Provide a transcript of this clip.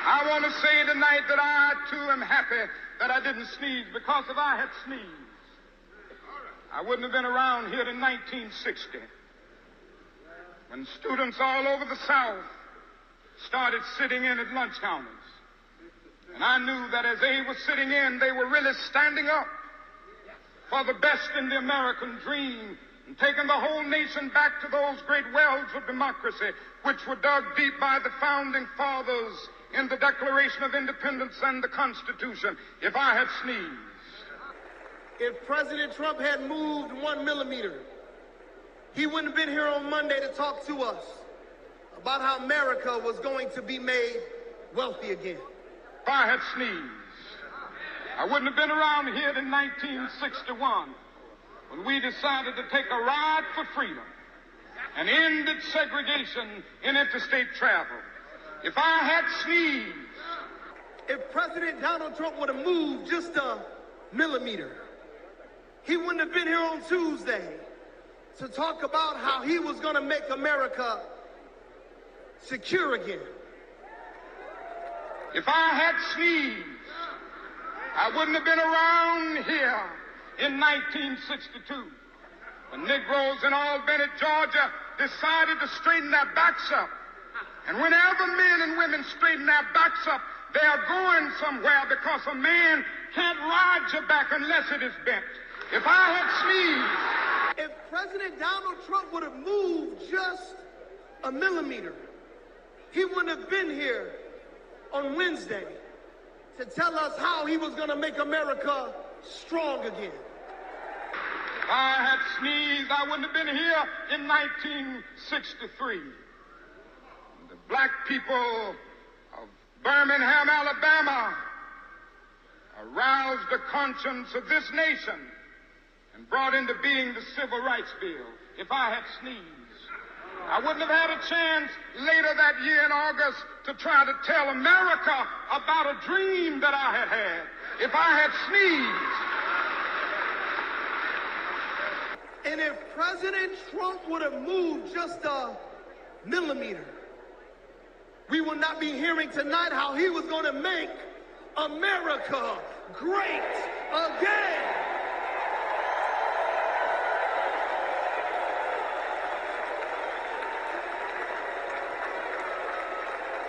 I want to say tonight that I, too, am happy that I didn't sneeze, because if I had sneezed, I wouldn't have been around here in 1960, when students all over the South started sitting in at lunch counters. And I knew that as they were sitting in, they were really standing up for the best in the American dream and taking the whole nation back to those great wells of democracy which were dug deep by the founding fathers in the Declaration of Independence and the Constitution. If I had sneezed, if President Trump had moved 1 millimeter, he wouldn't have been here on Monday to talk to us about how America was going to be made wealthy again. If I had sneezed, I wouldn't have been around here in 1961 when we decided to take a ride for freedom and ended segregation in interstate travel. If I had sneezed, if President Donald Trump would have moved just a millimeter, he wouldn't have been here on Tuesday to talk about how he was going to make America secure again. If I had sneezed, I wouldn't have been around here in 1962 when Negroes in Albany, Georgia decided to straighten their backs up. And whenever men and women straighten their backs up, they are going somewhere, because a man can't ride your back unless it is bent. If I had sneezed, if President Donald Trump would have moved just a millimeter, he wouldn't have been here on Wednesday to tell us how he was going to make America strong again. If I had sneezed, I wouldn't have been here in 1963. The black people of Birmingham, Alabama, aroused the conscience of this nation and brought into being the Civil Rights Bill. If I had sneezed, I wouldn't have had a chance later that year in August to try to tell America about a dream that I had had. If I had sneezed. And if President Trump would have moved just a millimeter, we would not be hearing tonight how he was going to make America great again.